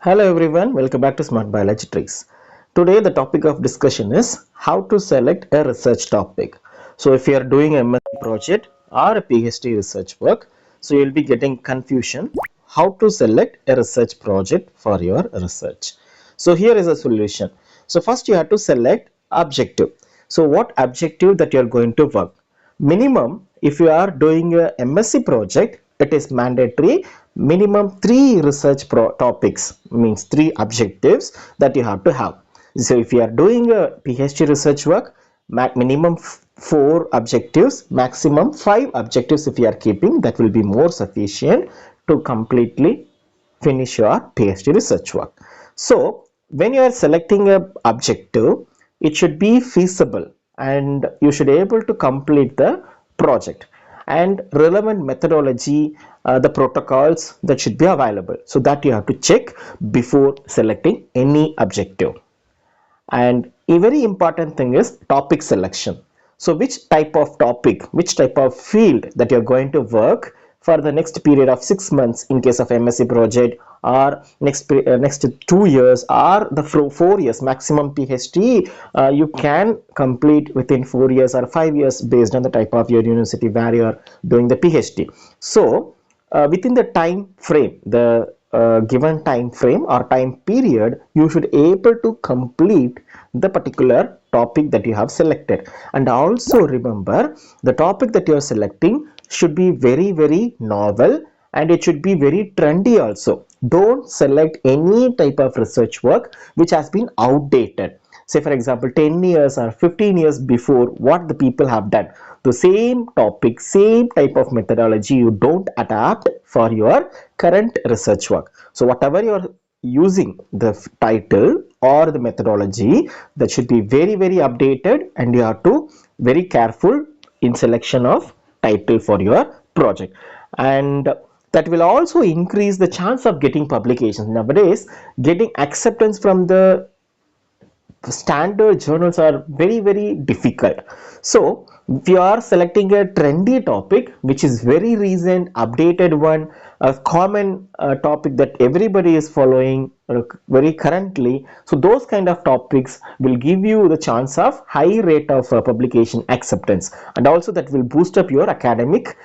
Hello everyone, welcome back to Smart Biology Tricks. Today the topic of discussion is how to select a research topic. So if you are doing a MSc project or a PhD research work, so you'll be getting confusion how to select a research project for your research. So here is a solution. So first you have to select objective. So what objective that you are going to work? Minimum, if you are doing a MSc project, it is mandatory minimum 3 research topics, means 3 objectives that you have to have. So if you are doing a PhD research work, minimum 4 objectives, maximum 5 objectives if you are keeping, that will be more sufficient to completely finish your PhD research work. So when you are selecting a objective, it should be feasible and you should be able to complete the project, and relevant methodology, the protocols that should be available, so that you have to check before selecting any objective. And a very important thing is topic selection. So which type of topic, which type of field that you're going to work for the next period of 6 months in case of MSc project, or next 2 years, or the 4 years maximum PhD, you can complete within 4 years or 5 years based on the type of your university where you are doing the PhD. So within the time frame, the given time frame or time period, you should able to complete the particular topic that you have selected. And also remember, the topic that you are selecting should be very novel, and it should be very trendy also. Don't select any type of research work which has been outdated. Say for example 10 years or 15 years before what the people have done, the same topic, same type of methodology you don't adapt for your current research work. So whatever you are using, the title or the methodology, that should be very updated, and you have to very careful in selection of title for your project. And that will also increase the chance of getting publications. Nowadays getting acceptance from the standard journals are very difficult. So if you are selecting a trendy topic which is very recent, updated one, a common topic that everybody is following very currently, so those kind of topics will give you the chance of high rate of publication acceptance, and also that will boost up your academic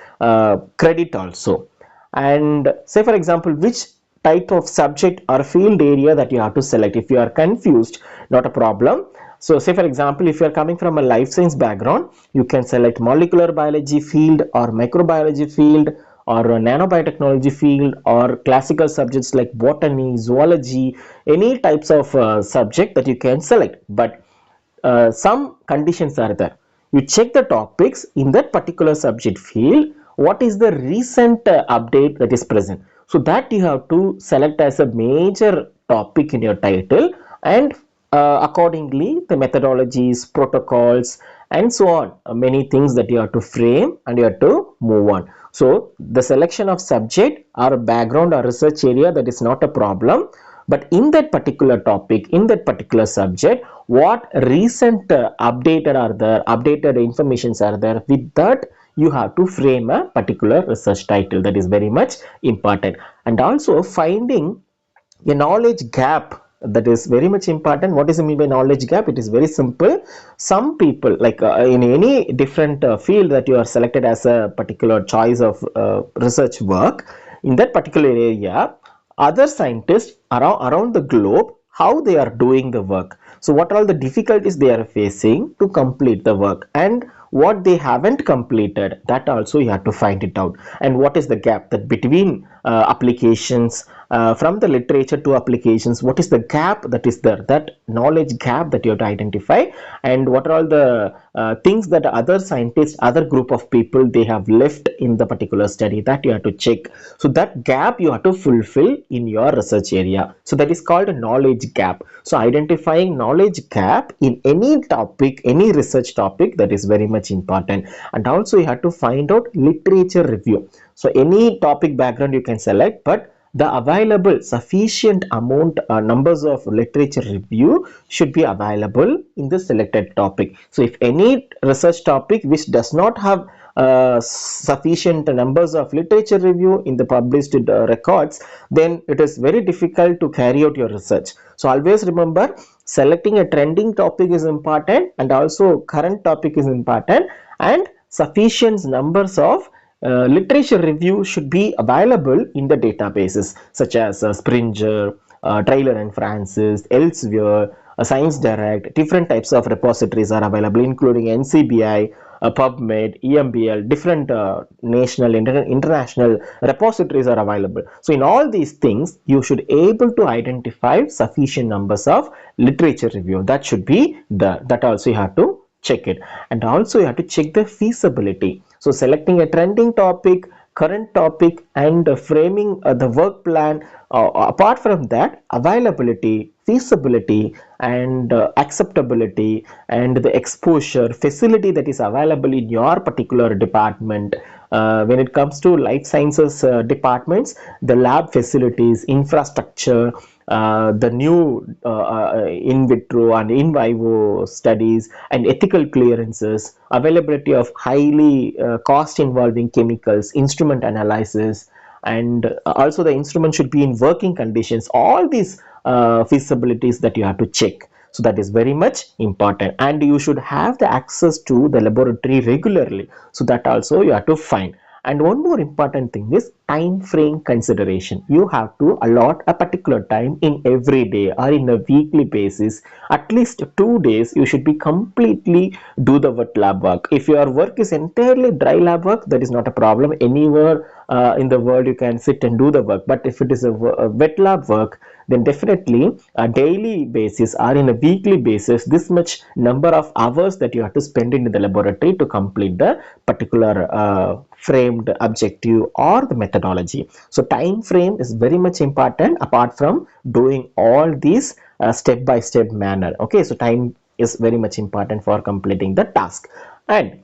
credit also. And say for example which type of subject or field area that you have to select. If you are confused, not a problem. So say for example if you are coming from a life science background, you can select molecular biology field or microbiology field or a nanobiotechnology field, or classical subjects like botany, zoology, any types of subject that you can select. But some conditions are there. You check the topics in that particular subject field, what is the recent update that is present, so that you have to select as a major topic in your title, and accordingly the methodologies, protocols, and so on, many things that you have to frame and you have to move on. So the selection of subject or background or research area, that is not a problem, but in that particular topic, in that particular subject, what recent updated informations are there, with that you have to frame a particular research title. That is very much important. And also finding a knowledge gap, that is very much important. What is mean by knowledge gap? It is very simple. Some people, like in any different field that you are selected as a particular choice of research work, in that particular area, other scientists around the globe, how they are doing the work, so what are all the difficulties they are facing to complete the work, and what they haven't completed, that also you have to find it out. And what is the gap that between applications, from the literature to applications, what is the gap that is there, that knowledge gap that you have to identify. And what are all the things that other scientists, other group of people, they have left in the particular study, that you have to check. So that gap you have to fulfill in your research area. So that is called a knowledge gap. So identifying knowledge gap in any topic, any research topic, that is very much important. And also you have to find out literature review. So any topic background you can select, but the available sufficient amount, numbers of literature review should be available in the selected topic. So if any research topic which does not have sufficient numbers of literature review in the published records, then it is very difficult to carry out your research. So always remember, selecting a trending topic is important, and also current topic is important, and sufficient numbers of literature review should be available in the databases such as Springer, Trailer and Francis, Elsewhere, Science Direct. Different types of repositories are available, including NCBI, PubMed, EMBL. Different national, international repositories are available. So in all these things, you should able to identify sufficient numbers of literature review. That should be that also you have to check it. And also you have to check the feasibility. So selecting a trending topic, current topic, and framing the work plan. Apart from that, availability, feasibility, and acceptability, and the exposure facility that is available in your particular department. When it comes to life sciences departments, the lab facilities, infrastructure, the new in vitro and in vivo studies, and ethical clearances, availability of highly cost involving chemicals, instrument analysis, and also the instrument should be in working conditions. All these feasibilities that you have to check. So that is very much important, and you should have the access to the laboratory regularly. So that also you have to find. And one more important thing is time frame consideration. You have to allot a particular time in every day or in a weekly basis. At least 2 days you should be completely do the wet lab work. If your work is entirely dry lab work, that is not a problem. Anywhere in the world you can sit and do the work. But if it is a wet lab work, then definitely a daily basis or in a weekly basis, this much number of hours that you have to spend in the laboratory to complete the particular framed objective or the methodology. So time frame is very much important, apart from doing all these step by step manner. Okay, so time is very much important for completing the task. And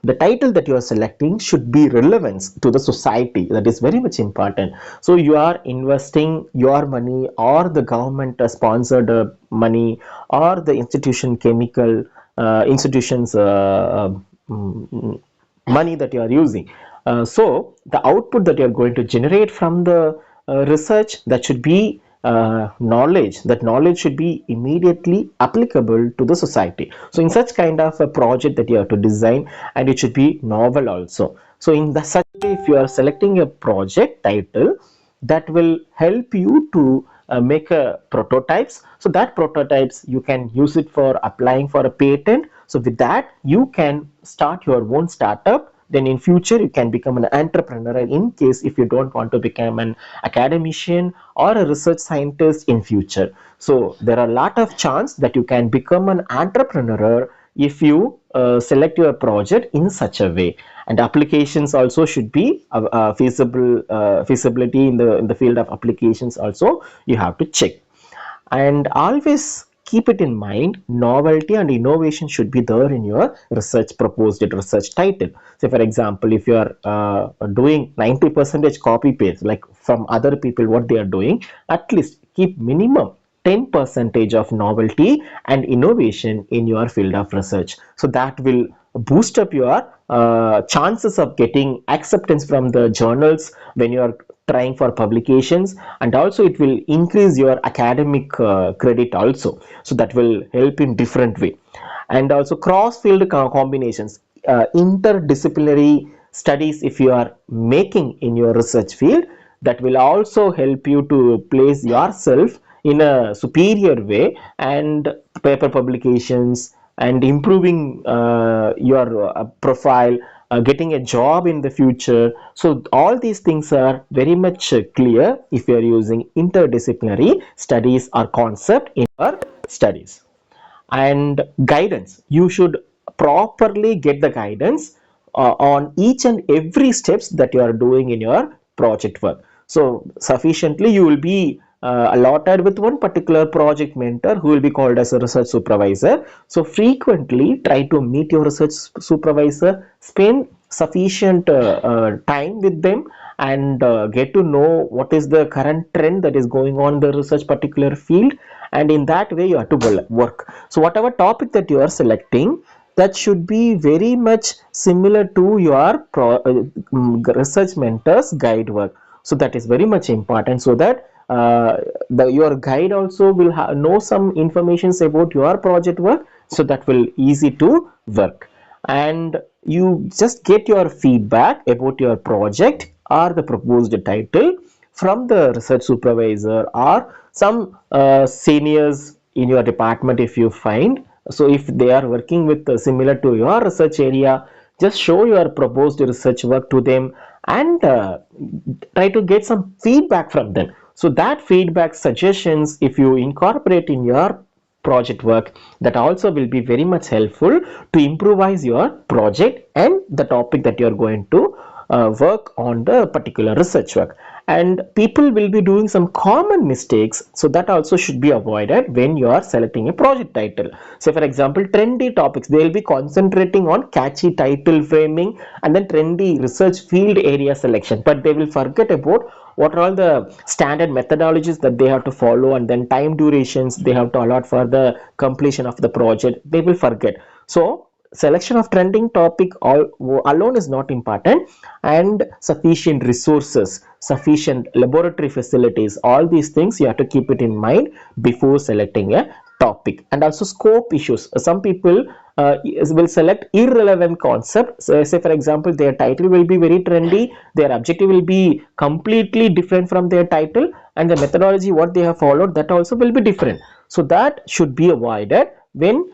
the title that you are selecting should be relevant to the society. That is very much important. So you are investing your money, or the government sponsored money, or the institution chemical institutions money that you are using. So the output that you are going to generate from the research, that should be knowledge. That knowledge should be immediately applicable to the society. So in such kind of a project that you have to design, and it should be novel also. So in the such way, if you are selecting a project title, that will help you to make a prototypes. So that prototypes you can use it for applying for a patent. So with that you can start your own startup. Then in future you can become an entrepreneur, in case if you don't want to become an academician or a research scientist in future. So there are a lot of chance that you can become an entrepreneur if you select your project in such a way. And applications also should be feasibility in the field of applications also you have to check. And always keep it in mind, novelty and innovation should be there in your proposed research title. So for example, if you are doing 90% copy paste like from other people what they are doing, at least keep minimum 10% of novelty and innovation in your field of research. So that will boost up your chances of getting acceptance from the journals when you are trying for publications, and also it will increase your academic credit also. So that will help in different way. And also cross field combinations, interdisciplinary studies if you are making in your research field, that will also help you to place yourself in a superior way, and paper publications, and improving your profile, getting a job in the future. So all these things are very much clear if you are using interdisciplinary studies or concept in your studies. And guidance, you should properly get the guidance on each and every steps that you are doing in your project work. So sufficiently you will be allotted with one particular project mentor who will be called as a research supervisor. So frequently try to meet your research supervisor, spend sufficient time with them, and get to know what is the current trend that is going on in the research particular field, and in that way you have to work. So whatever topic that you are selecting, that should be very much similar to your research mentor's guide work. So that is very much important, so that your guide also will know some informations about your project work, so that will easy to work. And you just get your feedback about your project or the proposed title from the research supervisor or some seniors in your department if you find. So if they are working with similar to your research area, just show your proposed research work to them and try to get some feedback from them. So that feedback suggestions, if you incorporate in your project work, that also will be very much helpful to improvise your project and the topic that you are going to work on the particular research work. And people will be doing some common mistakes, so that also should be avoided when you are selecting a project title. So for example, trendy topics, they will be concentrating on catchy title framing and then trendy research field area selection, but they will forget about what are all the standard methodologies that they have to follow, and then time durations they have to allot for the completion of the project, they will forget. So selection of trending topic alone is not important, and sufficient resources, sufficient laboratory facilities, all these things you have to keep it in mind before selecting a topic. And also scope issues, some people will select irrelevant concept. So, say for example, their title will be very trendy, their objective will be completely different from their title, and the methodology what they have followed, that also will be different. So that should be avoided when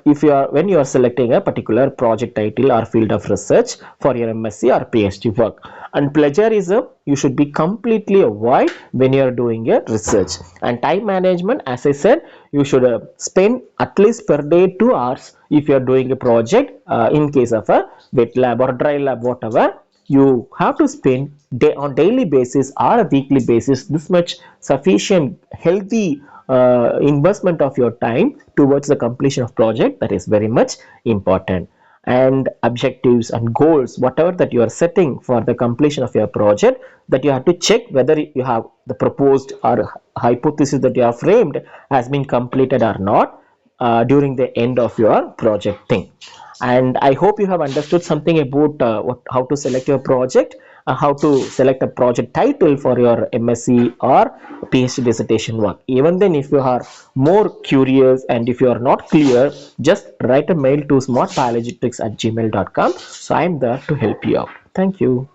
if you are when you are selecting a particular project title or field of research for your MSc or PhD work. And plagiarism you should be completely avoid when you are doing a research. And time management, as I said, you should spend at least per day 2 hours if you are doing a project. In case of a wet lab or dry lab, whatever, you have to spend on daily basis or a weekly basis this much sufficient healthy investment of your time towards the completion of project. That is very much important. And objectives and goals, whatever that you are setting for the completion of your project, that you have to check whether you have the proposed or hypothesis that you have framed has been completed or not during the end of your project thing. And I hope you have understood something about how to select your project, how to select a project title for your MSc or PhD dissertation work. Even then, if you are more curious and if you are not clear, just write a mail to smartbiologytricks@gmail.com. So I am there to help you out. Thank you.